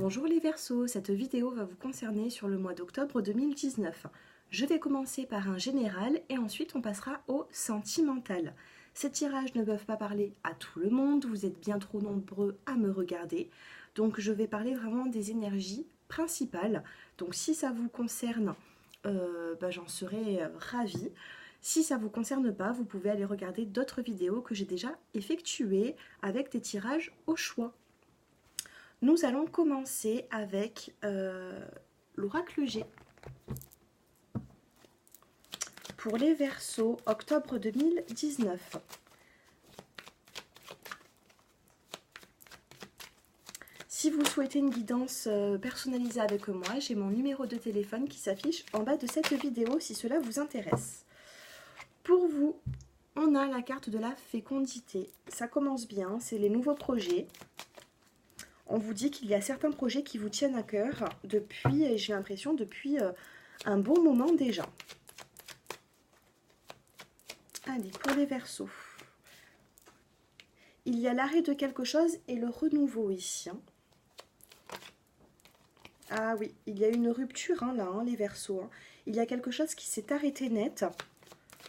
Bonjour les Verseaux, cette vidéo va vous concerner sur le mois d'octobre 2019. Je vais commencer par un général et ensuite on passera au sentimental. Ces tirages ne peuvent pas parler à tout le monde, vous êtes bien trop nombreux à me regarder. Donc je vais parler vraiment des énergies principales. Donc si ça vous concerne, j'en serai ravie. Si ça ne vous concerne pas, vous pouvez aller regarder d'autres vidéos que j'ai déjà effectuées avec des tirages au choix. Nous allons commencer avec l'oracle G. Pour les Verseaux, octobre 2019. Si vous souhaitez une guidance personnalisée avec moi, j'ai mon numéro de téléphone qui s'affiche en bas de cette vidéo si cela vous intéresse. Pour vous, on a la carte de la fécondité. Ça commence bien, c'est les nouveaux projets. On vous dit qu'il y a certains projets qui vous tiennent à cœur depuis, j'ai l'impression, depuis un bon moment déjà. Allez, pour les Verseaux. Il y a l'arrêt de quelque chose et le renouveau ici. Ah oui, il y a une rupture là, les Verseaux. Il y a quelque chose qui s'est arrêté net.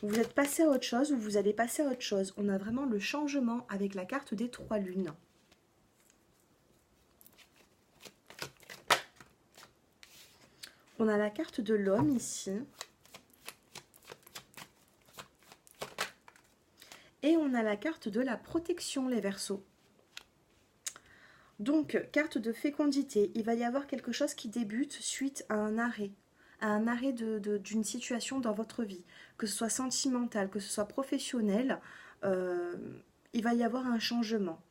Vous êtes passé à autre chose ou vous allez passer à autre chose. On a vraiment le changement avec la carte des 3 lunes. On a la carte de l'homme ici. Et on a la carte de la protection, les Verseaux. Donc, carte de fécondité. Il va y avoir quelque chose qui débute suite à un arrêt d'une situation dans votre vie. Que ce soit sentimental, que ce soit professionnel, il va y avoir un changement.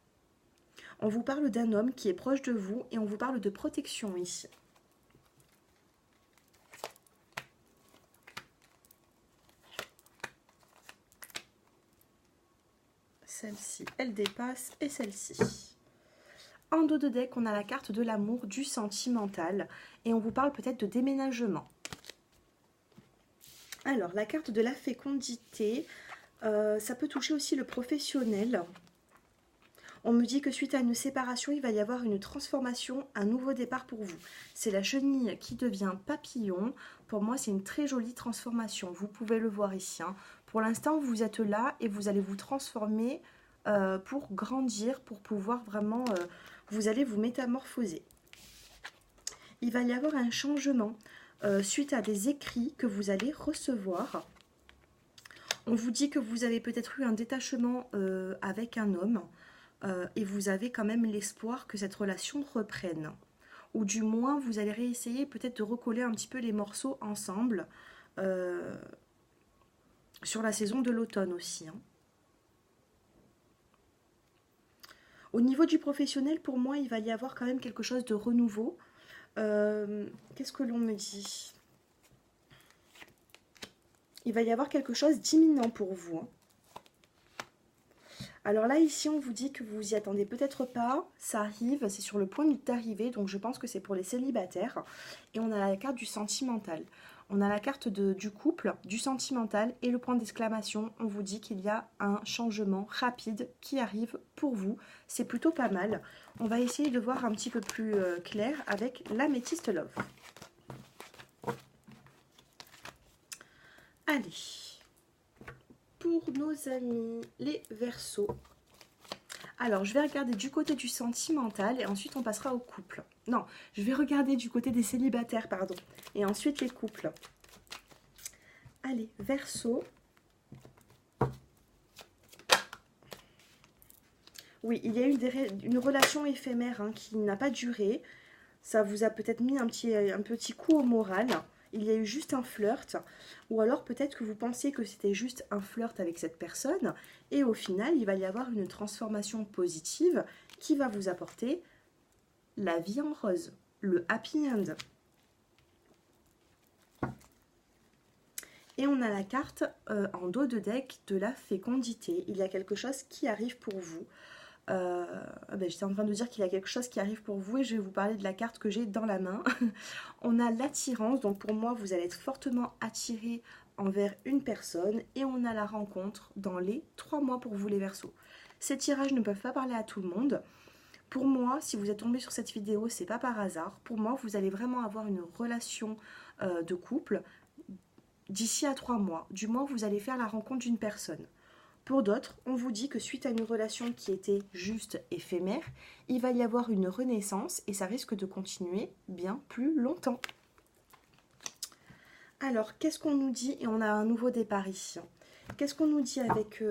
On vous parle d'un homme qui est proche de vous et on vous parle de protection ici. Celle-ci, elle dépasse, et celle-ci. En dos de deck, on a la carte de l'amour, du sentimental, et on vous parle peut-être de déménagement. Alors, la carte de la fécondité, ça peut toucher aussi le professionnel. On me dit que suite à une séparation, il va y avoir une transformation, un nouveau départ pour vous. C'est la chenille qui devient papillon. Pour moi, c'est une très jolie transformation. Vous pouvez le voir ici. Pour l'instant, vous êtes là et vous allez vous transformer pour grandir, pour pouvoir vraiment... vous allez vous métamorphoser. Il va y avoir un changement suite à des écrits que vous allez recevoir. On vous dit que vous avez peut-être eu un détachement avec un homme. Et vous avez quand même l'espoir que cette relation reprenne. Ou du moins, vous allez réessayer peut-être de recoller un petit peu les morceaux ensemble sur la saison de l'automne aussi. Au niveau du professionnel, pour moi, il va y avoir quand même quelque chose de renouveau. Qu'est-ce que l'on me dit? Il va y avoir quelque chose d'imminent pour vous. Alors là, ici, on vous dit que vous y attendez peut-être pas. Ça arrive, c'est sur le point d'arriver. Donc, je pense que c'est pour les célibataires. Et on a la carte du sentimental. On a la carte du couple, du sentimental et le point d'exclamation. On vous dit qu'il y a un changement rapide qui arrive pour vous. C'est plutôt pas mal. On va essayer de voir un petit peu plus clair avec l'améthyste love. Allez. Pour nos amis les Verseaux. Alors, je vais regarder du côté du sentimental et ensuite on passera au couple. Non, je vais regarder du côté des célibataires, pardon. Et ensuite les couples. Allez, Verseaux. Oui, il y a eu une relation éphémère qui n'a pas duré. Ça vous a peut-être mis un petit coup au moral. Il y a eu juste un flirt, ou alors peut-être que vous pensiez que c'était juste un flirt avec cette personne, et au final, il va y avoir une transformation positive qui va vous apporter la vie en rose, le happy end. Et on a la carte en dos de deck de la fécondité. Il y a quelque chose qui arrive pour vous. J'étais en train de dire qu'il y a quelque chose qui arrive pour vous et je vais vous parler de la carte que j'ai dans la main. On a l'attirance, donc pour moi vous allez être fortement attiré envers une personne et on a la rencontre dans les 3 mois pour vous les Verseaux. Ces tirages ne peuvent pas parler à tout le monde. Pour moi, si vous êtes tombé sur cette vidéo, c'est pas par hasard. Pour moi, vous allez vraiment avoir une relation de couple d'ici à 3 mois. Du moins, vous allez faire la rencontre d'une personne. Pour d'autres, on vous dit que suite à une relation qui était juste éphémère, il va y avoir une renaissance et ça risque de continuer bien plus longtemps. Alors, qu'est-ce qu'on nous dit? Et on a un nouveau départ ici. Qu'est-ce qu'on nous dit avec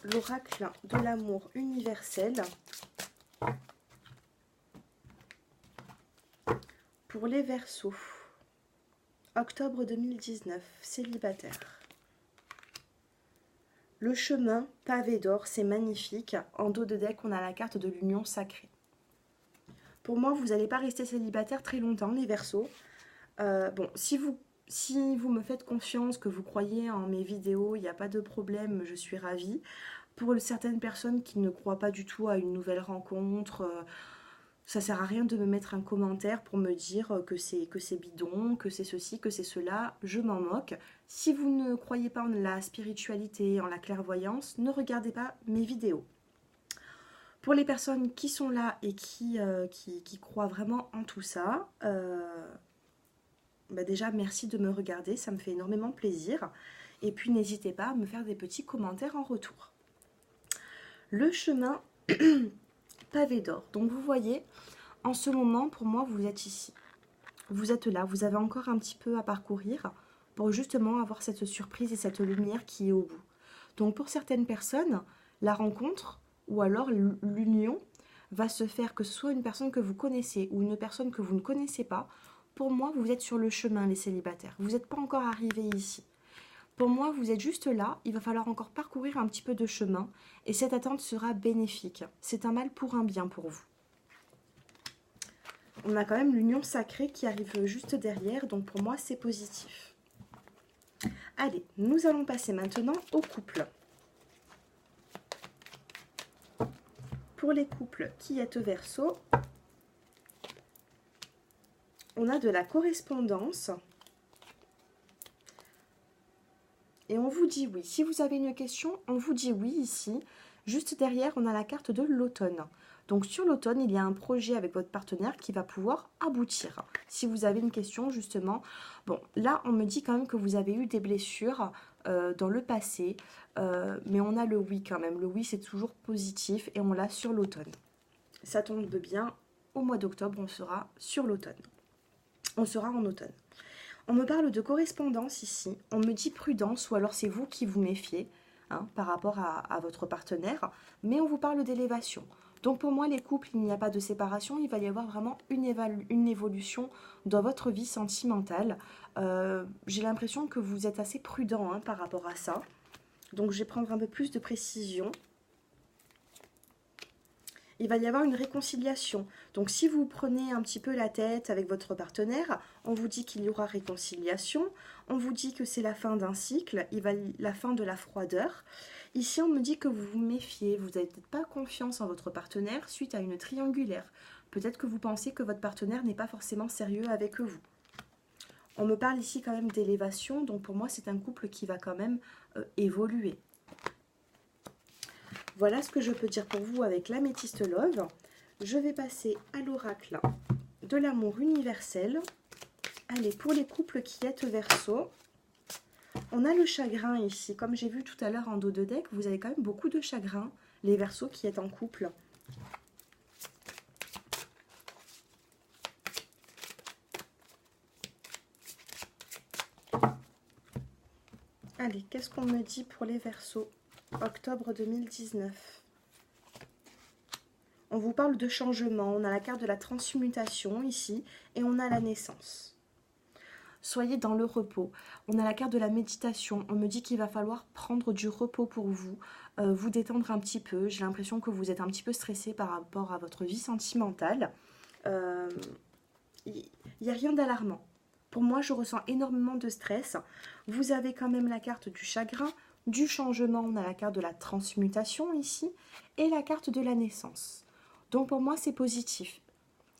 l'oracle de l'amour universel pour les Verseaux? Octobre 2019, célibataire. Le chemin pavé d'or, c'est magnifique. En dos de deck, on a la carte de l'union sacrée. Pour moi, vous n'allez pas rester célibataire très longtemps, les Verseaux. Bon, si vous me faites confiance, que vous croyez en mes vidéos, il n'y a pas de problème, je suis ravie. Pour certaines personnes qui ne croient pas du tout à une nouvelle rencontre, ça sert à rien de me mettre un commentaire pour me dire que c'est bidon, que c'est ceci, que c'est cela, je m'en moque. Si vous ne croyez pas en la spiritualité, en la clairvoyance, ne regardez pas mes vidéos. Pour les personnes qui sont là et qui croient vraiment en tout ça, déjà merci de me regarder, ça me fait énormément plaisir. Et puis n'hésitez pas à me faire des petits commentaires en retour. Le chemin pavé d'or. Donc vous voyez, en ce moment, pour moi, vous êtes ici. Vous êtes là, vous avez encore un petit peu à parcourir pour justement avoir cette surprise et cette lumière qui est au bout. Donc pour certaines personnes, la rencontre ou alors l'union va se faire, que ce soit une personne que vous connaissez ou une personne que vous ne connaissez pas. Pour moi, vous êtes sur le chemin, les célibataires. Vous n'êtes pas encore arrivés ici. Pour moi, vous êtes juste là, il va falloir encore parcourir un petit peu de chemin et cette attente sera bénéfique. C'est un mal pour un bien pour vous. On a quand même l'union sacrée qui arrive juste derrière, donc pour moi, c'est positif. Allez, nous allons passer maintenant au couple. Pour les couples qui êtes Verseau, on a de la correspondance. Et on vous dit oui. Si vous avez une question, on vous dit oui ici. Juste derrière, on a la carte de l'automne. Donc sur l'automne, il y a un projet avec votre partenaire qui va pouvoir aboutir. Si vous avez une question, justement. Bon, là, on me dit quand même que vous avez eu des blessures dans le passé. Mais on a le oui quand même. Le oui, c'est toujours positif et on l'a sur l'automne. Ça tombe bien. Au mois d'octobre, on sera sur l'automne. On sera en automne. On me parle de correspondance ici, on me dit prudence ou alors c'est vous qui vous méfiez par rapport à votre partenaire, mais on vous parle d'élévation. Donc pour moi les couples, il n'y a pas de séparation, il va y avoir vraiment une évolution dans votre vie sentimentale. J'ai l'impression que vous êtes assez prudent par rapport à ça, donc je vais prendre un peu plus de précision. Il va y avoir une réconciliation. Donc si vous prenez un petit peu la tête avec votre partenaire, on vous dit qu'il y aura réconciliation, on vous dit que c'est la fin d'un cycle, la fin de la froideur. Ici, on me dit que vous vous méfiez, vous n'avez peut-être pas confiance en votre partenaire suite à une triangulaire. Peut-être que vous pensez que votre partenaire n'est pas forcément sérieux avec vous. On me parle ici quand même d'élévation, donc pour moi, c'est un couple qui va quand même évoluer. Voilà ce que je peux dire pour vous avec l'améthyste Love. Je vais passer à l'oracle de l'amour universel. Allez, pour les couples qui êtes Verseau, on a le chagrin ici. Comme j'ai vu tout à l'heure en dos de deck, vous avez quand même beaucoup de chagrin, les Verseaux qui êtes en couple. Allez, qu'est-ce qu'on me dit pour les Verseaux? Octobre 2019. On vous parle de changement, on a la carte de la transmutation ici et on a la naissance. Soyez dans le repos. On a la carte de la méditation. On me dit qu'il va falloir prendre du repos pour vous, vous détendre un petit peu. J'ai l'impression que vous êtes un petit peu stressé par rapport à votre vie sentimentale. Il n'y a rien d'alarmant. Pour moi, je ressens énormément de stress. Vous avez quand même la carte du chagrin, du changement, on a la carte de la transmutation ici, et la carte de la naissance. Donc pour moi, c'est positif.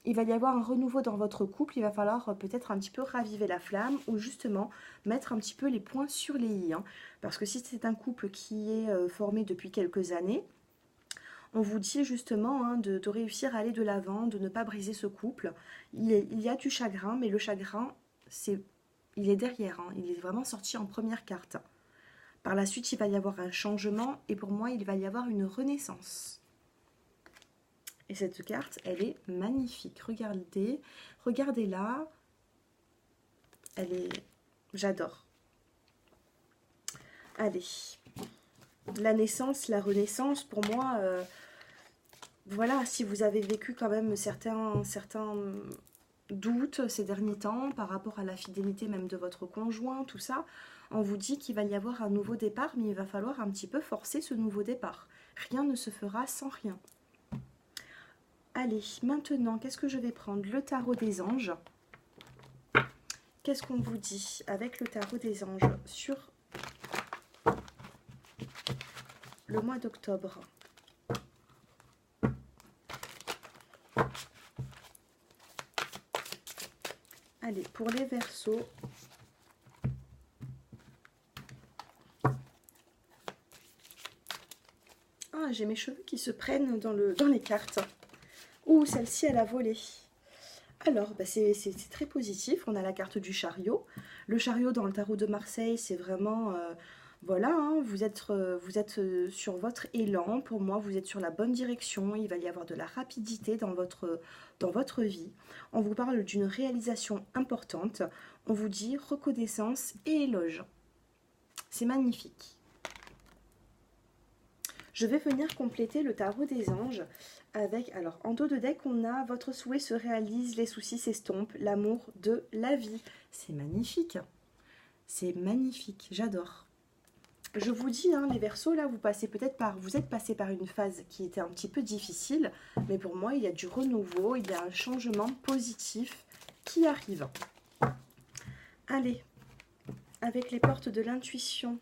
Il va y avoir un renouveau dans votre couple, il va falloir peut-être un petit peu raviver la flamme, ou justement mettre un petit peu les points sur les i. Parce que si c'est un couple qui est formé depuis quelques années, On vous dit justement hein, de réussir à aller de l'avant, de ne pas briser ce couple. Il y a du chagrin, mais le chagrin, il est derrière. Hein. Il est vraiment sorti en première carte. Par la suite, il va y avoir un changement et pour moi, il va y avoir une renaissance. Et cette carte, elle est magnifique. Regardez, regardez-la. Elle est... J'adore. Allez. La naissance, la renaissance, pour moi, voilà, si vous avez vécu quand même certains doutes ces derniers temps par rapport à la fidélité même de votre conjoint, tout ça, on vous dit qu'il va y avoir un nouveau départ, mais il va falloir un petit peu forcer ce nouveau départ. Rien ne se fera sans rien. Allez, maintenant, qu'est-ce que je vais prendre? Le tarot des anges. Qu'est-ce qu'on vous dit avec le tarot des anges sur le mois d'octobre? Allez, pour les Verseaux, ah, j'ai mes cheveux qui se prennent dans les cartes. Ouh, celle-ci, elle a volé. Alors, bah c'est très positif. On a la carte du chariot. Le chariot dans le tarot de Marseille, c'est vraiment... voilà, hein, vous êtes sur votre élan. Pour moi, vous êtes sur la bonne direction. Il va y avoir de la rapidité dans votre vie. On vous parle d'une réalisation importante. On vous dit reconnaissance et éloge. C'est magnifique. Je vais venir compléter le tarot des anges avec, alors en dos de deck, on a votre souhait se réalise, les soucis s'estompent, l'amour de la vie. C'est magnifique. C'est magnifique, j'adore. Je vous dis, hein, les Verseaux, là, vous êtes passé par une phase qui était un petit peu difficile, mais pour moi, il y a du renouveau, il y a un changement positif qui arrive. Allez, avec les portes de l'intuition.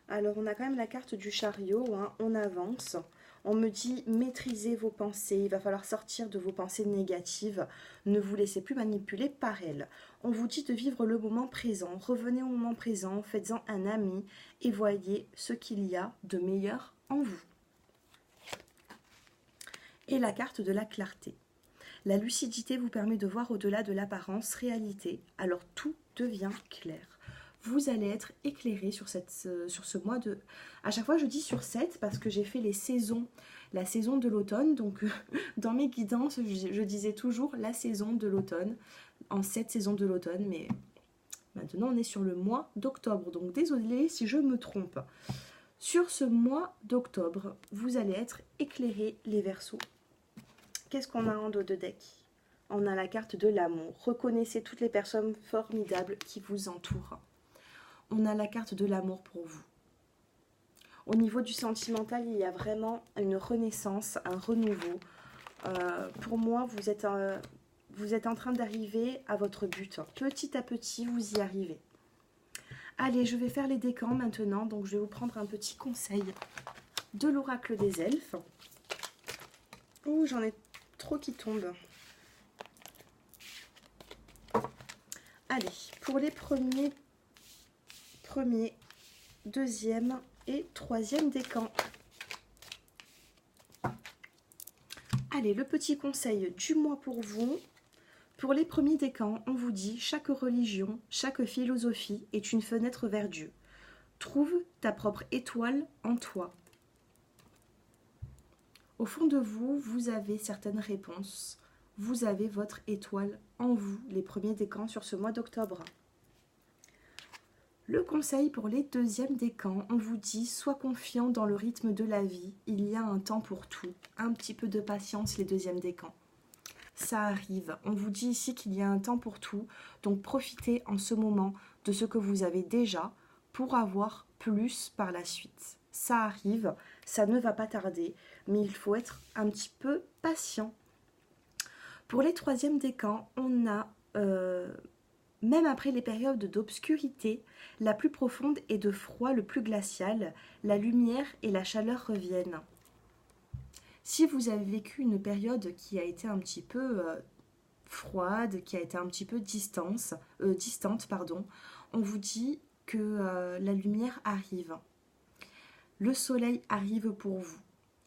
Alors, on a quand même la carte du chariot, hein, on avance. On me dit, maîtrisez vos pensées, il va falloir sortir de vos pensées négatives, ne vous laissez plus manipuler par elles. On vous dit de vivre le moment présent, revenez au moment présent, faites-en un ami et voyez ce qu'il y a de meilleur en vous. Et la carte de la clarté. La lucidité vous permet de voir au-delà de l'apparence réalité, alors tout devient clair. Vous allez être éclairé sur ce mois de... À chaque fois, je dis sur 7 parce que j'ai fait les saisons, la saison de l'automne. Donc, dans mes guidances, je disais toujours la saison de l'automne, en 7 saisons de l'automne. Mais maintenant, on est sur le mois d'octobre. Donc, désolée si je me trompe. Sur ce mois d'octobre, vous allez être éclairés, les Verseaux. Qu'est-ce qu'on a en dos de deck? On a la carte de l'amour. Reconnaissez toutes les personnes formidables qui vous entourent. On a la carte de l'amour pour vous. Au niveau du sentimental, il y a vraiment une renaissance, un renouveau. Pour moi, vous êtes en train d'arriver à votre but. Petit à petit, vous y arrivez. Allez, je vais faire les décans maintenant. Donc, je vais vous prendre un petit conseil de l'oracle des elfes. Ouh, j'en ai trop qui tombent. Allez, pour les premiers, deuxième et troisième décan. Allez, le petit conseil du mois pour vous. Pour les premiers décans, on vous dit chaque religion, chaque philosophie est une fenêtre vers Dieu. Trouve ta propre étoile en toi. Au fond de vous, vous avez certaines réponses. Vous avez votre étoile en vous, les premiers décans sur ce mois d'octobre. Le conseil pour les deuxièmes décans, on vous dit, sois confiant dans le rythme de la vie, il y a un temps pour tout. Un petit peu de patience, les deuxièmes décans. Ça arrive. On vous dit ici qu'il y a un temps pour tout, donc profitez en ce moment de ce que vous avez déjà pour avoir plus par la suite. Ça arrive, ça ne va pas tarder, mais il faut être un petit peu patient. Pour les troisièmes décans, on a... même après les périodes d'obscurité, la plus profonde et de froid le plus glacial, la lumière et la chaleur reviennent. Si vous avez vécu une période qui a été un petit peu froide, qui a été un petit peu distante, on vous dit que la lumière arrive. Le soleil arrive pour vous.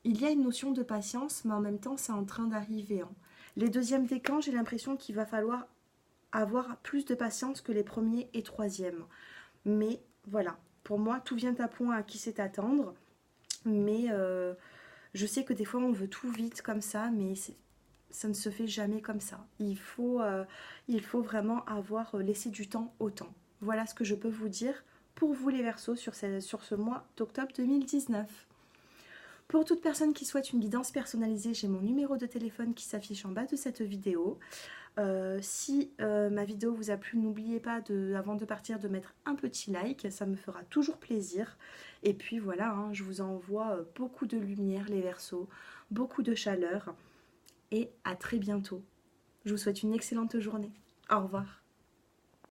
il y a une notion de patience, mais en même temps, c'est en train d'arriver. Hein. Les deuxièmes décans, j'ai l'impression qu'il va falloir avoir plus de patience que les premiers et troisièmes. Mais voilà, pour moi, tout vient à point à qui sait attendre. Mais je sais que des fois, on veut tout vite comme ça, mais ça ne se fait jamais comme ça. Il faut vraiment avoir laissé du temps au temps. Voilà ce que je peux vous dire pour vous les Verseaux sur ce mois d'octobre 2019. Pour toute personne qui souhaite une guidance personnalisée, j'ai mon numéro de téléphone qui s'affiche en bas de cette vidéo. Si ma vidéo vous a plu, n'oubliez pas avant de partir de mettre un petit like, ça me fera toujours plaisir. Et puis voilà, hein, je vous envoie beaucoup de lumière les Verseaux, beaucoup de chaleur et à très bientôt. Je vous souhaite une excellente journée. Au revoir.